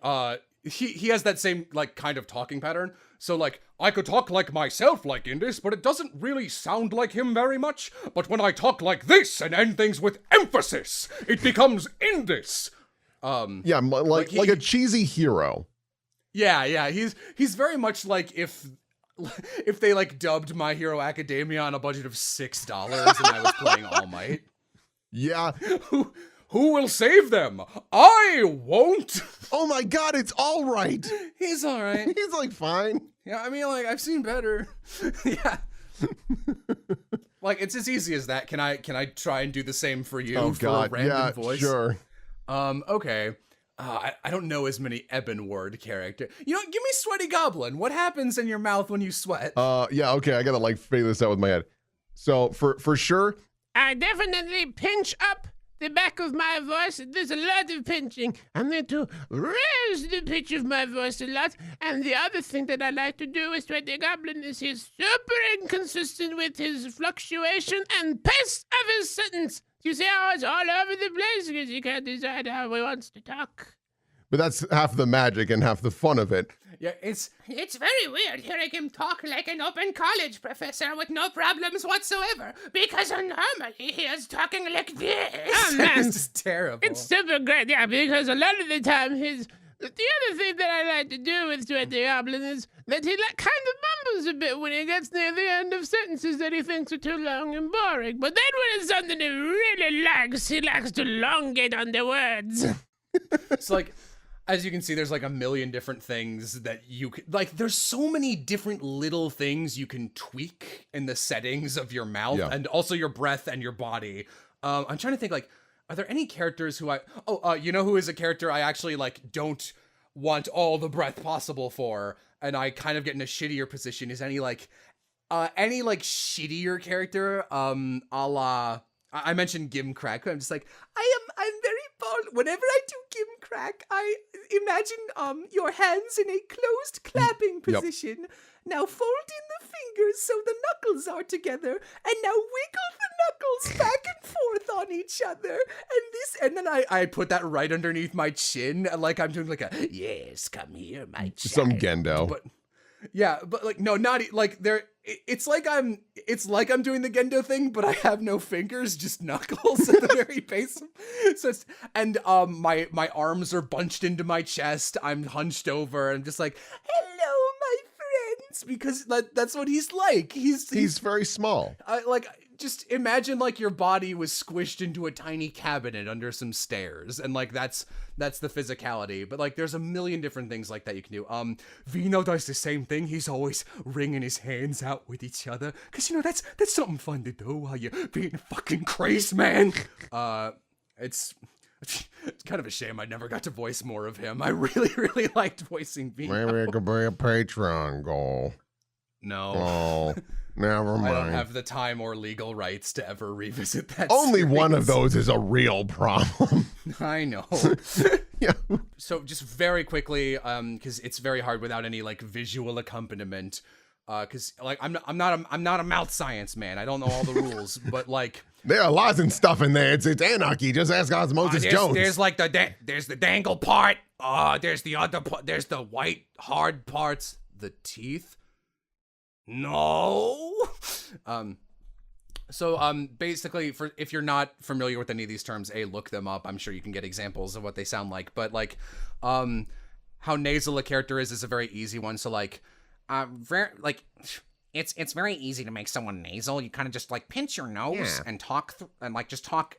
he has that same like kind of talking pattern. So like I could talk like myself like Indus, but it doesn't really sound like him very much. But when I talk like this and end things with emphasis, it becomes Indus. Yeah, like a cheesy hero. Yeah, he's very much like if they like dubbed My Hero Academia on a budget of $6 and I was playing All Might. Yeah. Who will save them? I won't. Oh my God, it's all right. He's all right. He's like fine. Yeah, I mean, like I've seen better. Yeah. Like it's as easy as that. Can I try and do the same for you? Oh for God, a random yeah, voice? sure. Okay. I don't know as many Ebon word character. You know, give me Sweaty Goblin. What happens in your mouth when you sweat? Yeah, okay, I gotta like figure this out with my head. So for sure, I definitely pinch up the back of my voice. There's a lot of pinching. I'm going to raise the pitch of my voice a lot. And the other thing that I like to do with Sweaty Goblin is he's super inconsistent with his fluctuation and pace of his sentence. You see how it's all over the place because he can't decide how he wants to talk. but that's half the magic and half the fun of it. Yeah, it's very weird hearing him talk like an open college professor with no problems whatsoever, because normally he is talking like this. Oh, man. it's just terrible. It's super great, yeah, because a lot of the time the other thing that I like to do with Sweaty Goblin is that he kind of mumbles a bit when he gets near the end of sentences that he thinks are too long and boring. But then when it's something he really likes, he likes to elongate on the words. It's like, as you can see, there's like a million different things that you could, like, there's so many different little things you can tweak in the settings of your mouth and also your breath and your body. I'm trying to think, like, are there any characters who you know who is a character I actually, like, don't want all the breath possible for, and I kind of get in a shittier position, is any shittier character, a la, I mentioned Gimcrack, I'm just like, I'm very bored. Whenever I do crack. I imagine your hands in a closed clapping position. Now fold in the fingers so the knuckles are together, and now wiggle the knuckles back and forth on each other. And then I put that right underneath my chin, like I'm doing like a yes, come here, my child. Some Gendo. But yeah, but like no, not like there. It's like I'm doing the Gendo thing, but I have no fingers, just knuckles at the very base. So my arms are bunched into my chest. I'm hunched over. I'm just like, hello, my friends, because that's what he's like. He's very small. Just imagine like your body was squished into a tiny cabinet under some stairs, and like that's the physicality. But like there's a million different things like that you can do. Vino does the same thing. He's always wringing his hands out with each other, because that's something fun to do while you're being a fucking crazy man. It's kind of a shame I never got to voice more of him. I really, really liked voicing Vino. Maybe it could be a Patreon goal. No. Oh, never mind. I don't have the time or legal rights to ever revisit that. Only one of series. those is a real problem. I know. Yeah. So just very quickly, because it's very hard without any like visual accompaniment. Because like I'm not a mouth science man. I don't know all the rules, but like There are lots and stuff in there. It's anarchy. Just ask Osmosis Jones. There's like there's the dangle part. There's the other part. There's the white hard parts. The teeth. No. So basically, if you're not familiar with any of these terms, look them up. I'm sure you can get examples of what they sound like. But like, how nasal a character is a very easy one. So like, it's very easy to make someone nasal. You kind of just like pinch your nose and talk just talk.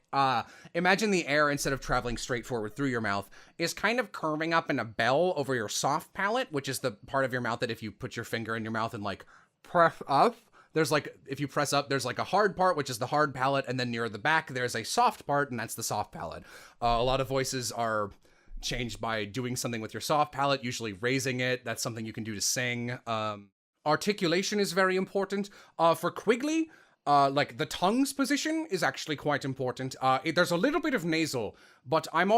Imagine the air, instead of traveling straight forward through your mouth, is kind of curving up in a bell over your soft palate, which is the part of your mouth that if you put your finger in your mouth and like press up, there's like, if you press up, there's like a hard part, which is the hard palate, and then near the back there's a soft part, and that's the soft palate. A lot of voices are changed by doing something with your soft palate, usually raising it. That's something you can do to sing. Articulation is very important. For Quigley, like the tongue's position is actually quite important. There's a little bit of nasal, but I'm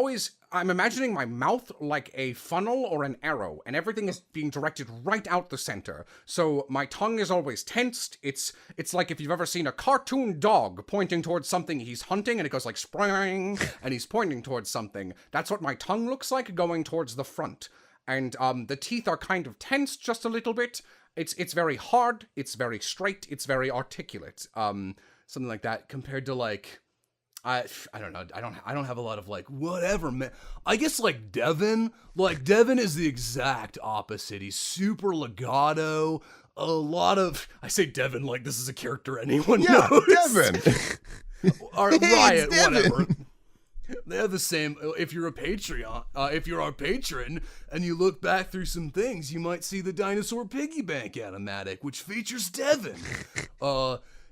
imagining my mouth like a funnel or an arrow, and everything is being directed right out the center. So my tongue is always tensed. It's like if you've ever seen a cartoon dog pointing towards something he's hunting, and it goes like spring, and he's pointing towards something. That's what my tongue looks like, going towards the front. And the teeth are kind of tensed just a little bit. It's very hard, it's very straight, it's very articulate. Something like that, compared to like, I don't know, I don't have a lot of like, whatever, man. I guess like Devin is the exact opposite. He's super legato. A lot of, I say Devin like this is a character anyone knows. Devin. Or Hey, Riot, it's Devin. whatever. They have the same. If you're a Patreon, if you're our patron, and you look back through some things, you might see the Dinosaur Piggy Bank animatic, which features Devin.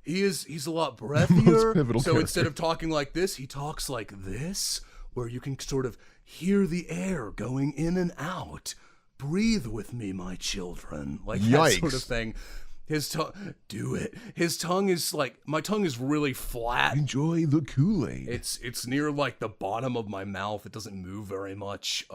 He's a lot breathier. pivotal So character. instead of talking like this, he talks like this, where you can sort of hear the air going in and out. Breathe with me, my children, like that sort of Yikes. thing. His tongue, do it. His tongue is like, my tongue is really flat. Enjoy the Kool-Aid. It's near like the bottom of my mouth. It doesn't move very much.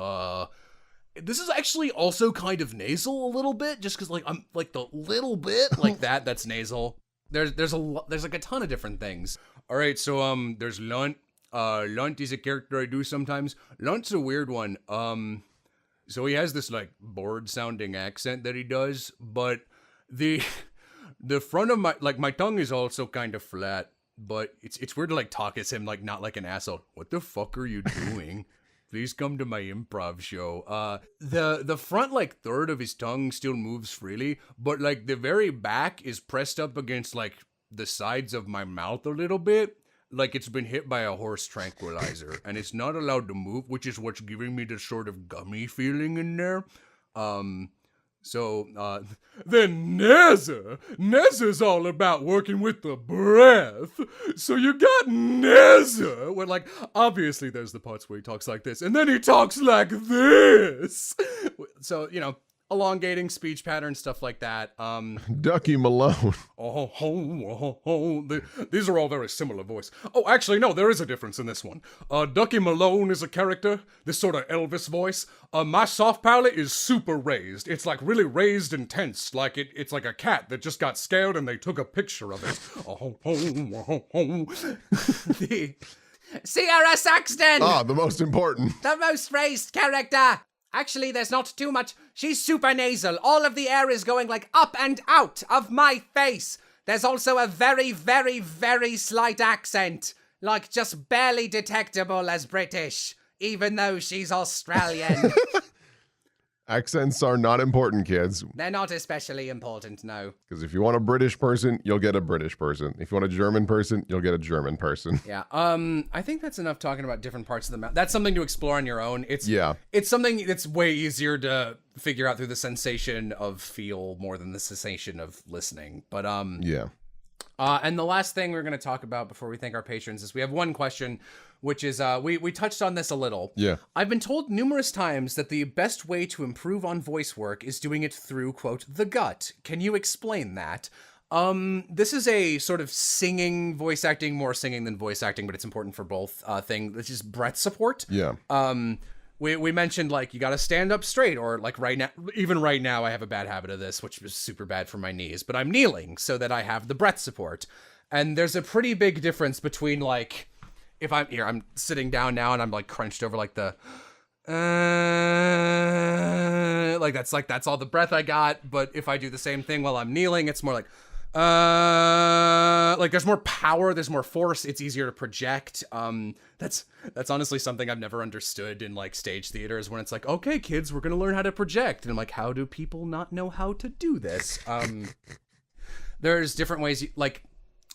This is actually also kind of nasal a little bit, just because like I'm like the little bit like that. That's nasal. There's like a ton of different things. All right, so there's Lunt. Lunt is a character I do sometimes. Lunt's a weird one. So he has this like bored sounding accent that he does, but the front of my tongue is also kind of flat, but it's weird to like talk as him, like not like an asshole. What the fuck are you doing? Please come to my improv show. The front like third of his tongue still moves freely, but like the very back is pressed up against like the sides of my mouth a little bit, like it's been hit by a horse tranquilizer, and it's not allowed to move, which is what's giving me the sort of gummy feeling in there. So, then Nezza's all about working with the breath. So you got Nezza, where like, obviously there's the parts where he talks like this, and then he talks like this. So, elongating speech patterns, stuff like that. Ducky Malone. These are all very similar voice. Oh, actually, no, there is a difference in this one. Ducky Malone is a character, this sort of Elvis voice. My soft palate is super raised. It's like really raised and tense, like it's like a cat that just got scared and they took a picture of it. Sierra Saxton! The most important. The most raised character! Actually, there's not too much. She's super nasal. All of the air is going like up and out of my face. There's also a very, very, very slight accent. Like just barely detectable as British, even though she's Australian. Accents are not important, kids. They're not especially important, no. Because if you want a British person, you'll get a British person. If you want a German person, you'll get a German person. Yeah. I think that's enough talking about different parts of the mouth. That's something to explore on your own. It's something that's way easier to figure out through the sensation of feel more than the sensation of listening. But yeah. And the last thing we're going to talk about before we thank our patrons is we have one question, which is we touched on this a little. Yeah. I've been told numerous times that the best way to improve on voice work is doing it through, quote, the gut. Can you explain that? This is a sort of singing, voice acting, more singing than voice acting, but it's important for both thing. This is breath support. Yeah. We mentioned, like, you got to stand up straight, or like even right now, I have a bad habit of this, which is super bad for my knees, but I'm kneeling so that I have the breath support. And there's a pretty big difference between, like, if I'm sitting down now and I'm like crunched over like the, that's all the breath I got. But if I do the same thing while I'm kneeling, it's more like there's more power, there's more force, it's easier to project. That's honestly something I've never understood in like stage theaters, when it's like, okay, kids, we're gonna learn how to project, and I'm like, how do people not know how to do this? There's different ways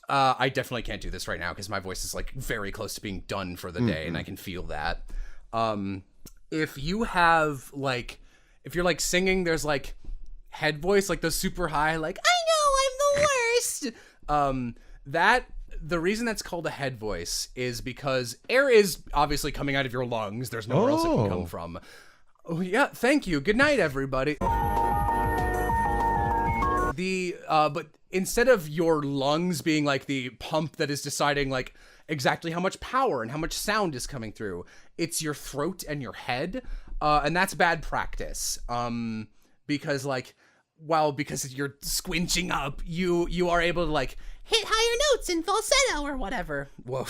I definitely can't do this right now because my voice is like very close to being done for the day, and I can feel that. If you're like singing, there's like head voice, like the super high, like, I know I'm the worst. The reason that's called a head voice is because air is obviously coming out of your lungs. There's nowhere else it can come from. Oh yeah, thank you. Good night, everybody. But instead of your lungs being like the pump that is deciding like exactly how much power and how much sound is coming through, it's your throat and your head. And that's bad practice. Because you're squinching up, you are able to like Hit higher notes in falsetto or whatever. Whoa.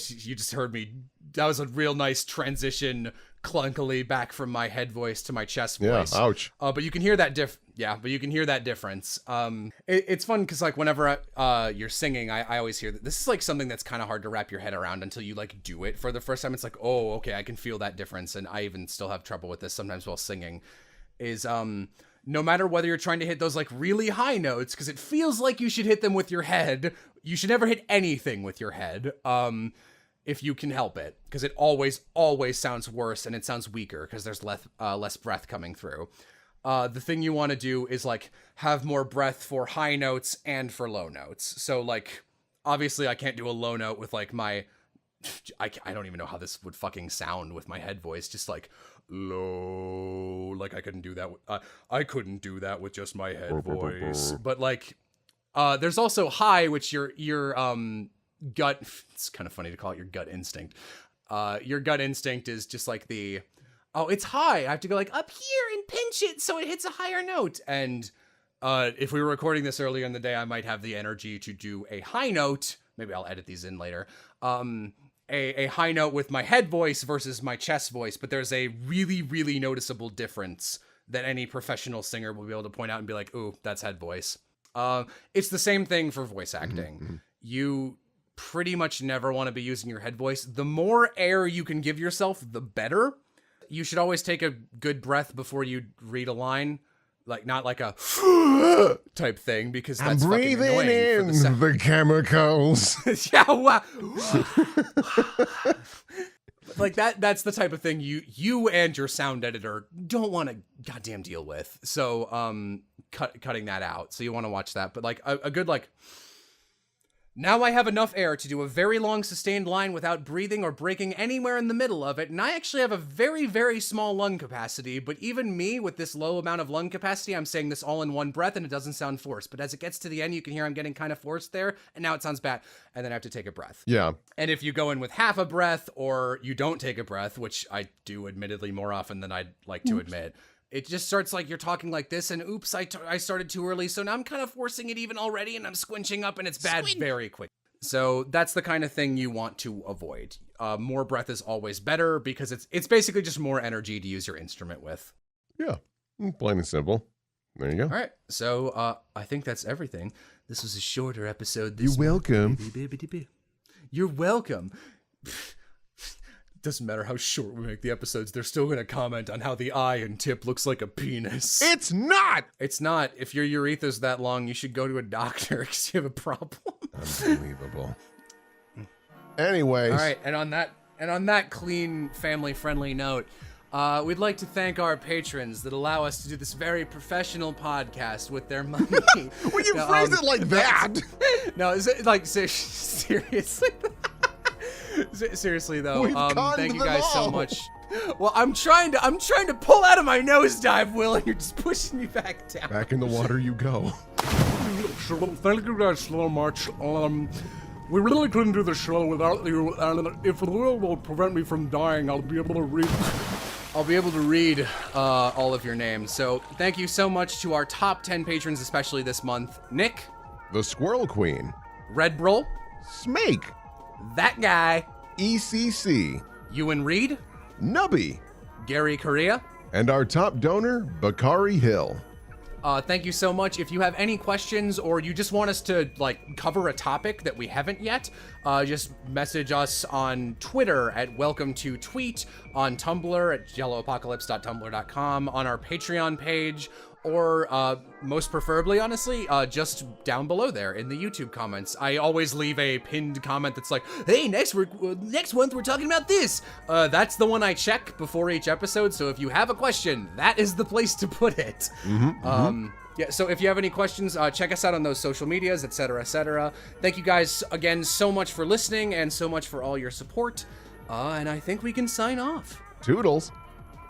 You just heard me. That was a real nice transition clunkily back from my head voice to my chest voice. Yeah, ouch. But you can hear that difference. It's fun because like whenever you're singing, I always hear that this is like something that's kind of hard to wrap your head around until you like do it for the first time. It's like, oh, okay, I can feel that difference. And I even still have trouble with this sometimes while singing, is no matter whether you're trying to hit those like really high notes, because it feels like you should hit them with your head, you should never hit anything with your head. If you can help it, because it always sounds worse and it sounds weaker because there's less breath coming through. The thing you want to do is like have more breath for high notes and for low notes. So like, obviously I can't do a low note with like I don't even know how this would fucking sound with my head voice, just like low, like I couldn't do that. I couldn't do that with just my head voice. But like, there's also high, which your gut, it's kind of funny to call it your gut instinct. Your gut instinct is just like it's high, I have to go like up here and pinch it so it hits a higher note. And if we were recording this earlier in the day, I might have the energy to do a high note. Maybe I'll edit these in later. A high note with my head voice versus my chest voice, but there's a really, really noticeable difference that any professional singer will be able to point out and be like, ooh, that's head voice. It's the same thing for voice acting. Mm-hmm. You pretty much never want to be using your head voice. The more air you can give yourself, the better. You should always take a good breath before you read a line. Like, not like a type thing, because that's fucking annoying. I'm breathing in the chemicals. Yeah, wow. Like that's the type of thing you and your sound editor don't want to goddamn deal with. So cutting that out. So you want to watch that. But like a good like Now I have enough air to do a very long sustained line without breathing or breaking anywhere in the middle of it, and I actually have a very, very small lung capacity, but even me, with this low amount of lung capacity, I'm saying this all in one breath, and it doesn't sound forced, but as it gets to the end, you can hear I'm getting kind of forced there, and now it sounds bad, and then I have to take a breath. Yeah. And if you go in with half a breath, or you don't take a breath, which I do admittedly more often than I'd like to admit, it just starts like you're talking like this, and oops, I started too early, so now I'm kind of forcing it even already, and I'm squinching up, and it's bad very quick. So that's the kind of thing you want to avoid. More breath is always better, because it's basically just more energy to use your instrument with. Yeah. Plain and simple. There you go. All right, so I think that's everything. This was a shorter episode. You're welcome. You're welcome. Doesn't matter how short we make the episodes, they're still going to comment on how the eye and tip looks like a penis. It's not! It's not. If your urethra's that long, you should go to a doctor because you have a problem. Unbelievable. Anyways. All right, and on that clean, family-friendly note, we'd like to thank our patrons that allow us to do this very professional podcast with their money. When you phrase it like that. No, is it like seriously? Seriously though, We've thank you conned guys them so all. much. Well, I'm trying to pull out of my nosedive, Will, and you're just pushing me back down. Back in the water you go. Thank you guys so much. We really couldn't do the show without you, and if the will prevent me from dying, I'll be able to read. All of your names. So thank you so much to our top 10 patrons, especially this month. Nick, The Squirrel Queen. Red Brol, Smake. that guy, ECC. Ewan Reed, Nubby. Gary Correa. And our top donor, Bakari Hill. Thank you so much. If you have any questions or you just want us to like cover a topic that we haven't yet, just message us on Twitter at Welcome to Tweet, on Tumblr at yellowapocalypse.tumblr.com, on our Patreon page, or most preferably, honestly, just down below there in the YouTube comments. I always leave a pinned comment that's like, hey, next month we're talking about this. That's the one I check before each episode, so if you have a question, that is the place to put it. Yeah, so if you have any questions, check us out on those social medias, etc., etc. Thank you guys again so much for listening and so much for all your support. And I think we can sign off. Toodles.